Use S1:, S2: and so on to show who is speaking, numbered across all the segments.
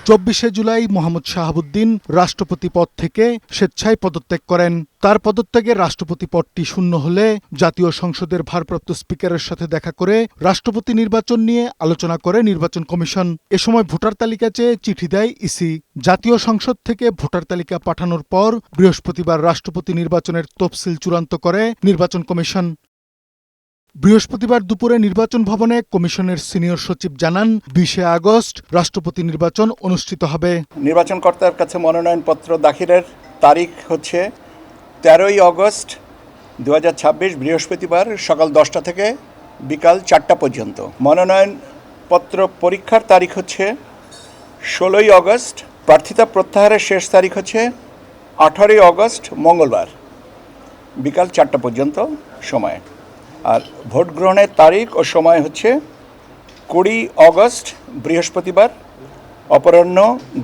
S1: 24শে জুলাই মোহাম্মদ শাহাবুদ্দিন রাষ্ট্রপতি পদ থেকে স্বেচ্ছায় পদত্যাগ করেন। তার পদত্যাগে রাষ্ট্রপতি পদটি শূন্য হলে জাতীয় সংসদের ভারপ্রাপ্ত স্পিকারের সাথে দেখা করে রাষ্ট্রপতি নির্বাচন নিয়ে আলোচনা করে নির্বাচন কমিশন। এ সময় ভোটার তালিকা চেয়ে চিঠি দেয় ইসি। জাতীয় সংসদ থেকে ভোটার তালিকা পাঠানোর পর বৃহস্পতিবার রাষ্ট্রপতি নির্বাচনের তফসিল চূড়ান্ত করে নির্বাচন কমিশন। বৃহস্পতিবার দুপুরে নির্বাচন ভবনে কমিশনের সিনিয়র সচিব জানান, 20শে আগস্ট রাষ্ট্রপতি নির্বাচন অনুষ্ঠিত হবে।
S2: নির্বাচনকর্তার কাছে মনোনয়নপত্র দাখিলের তারিখ হচ্ছে 13ই আগস্ট 2026 বৃহস্পতিবার সকাল 10টা থেকে বিকাল 4টা পর্যন্ত। মনোনয়নপত্র পরীক্ষার তারিখ হচ্ছে 16ই আগস্ট। প্রার্থিতা প্রত্যাহারের শেষ তারিখ হচ্ছে 18ই আগস্ট মঙ্গলবার বিকাল 4টা পর্যন্ত সময়। আর ভোট গ্রহণের তারিখ ও সময় হচ্ছে 20 আগস্ট বৃহস্পতিবার অপরাহ্ন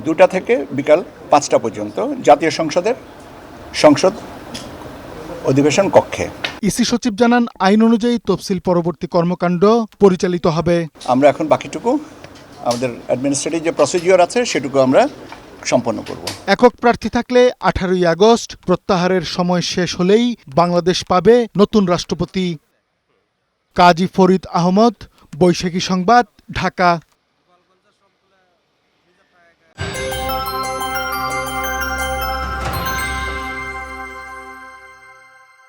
S2: 2টা থেকে বিকাল 5টা পর্যন্ত জাতীয় সংসদ অধিবেশন কক্ষে।
S1: ইসি সচিব জানান, আইন অনুযায়ী তফসিল পরবর্তী কর্মকাণ্ড পরিচালিত হবে।
S2: আমরা এখন বাকিটুকু আমাদের অ্যাডমিনিস্ট্রেটিভ যে প্রসিডিওর আছে সেটুকু আমরা সম্পন্ন করব।
S1: একক প্রার্থী থাকলে 18ই আগস্ট প্রত্যাহারের সময় শেষ হলেই বাংলাদেশ পাবে নতুন রাষ্ট্রপতি। কাজী ফরিদ আহমদ, বৈশাখী সংবাদ, ঢাকা।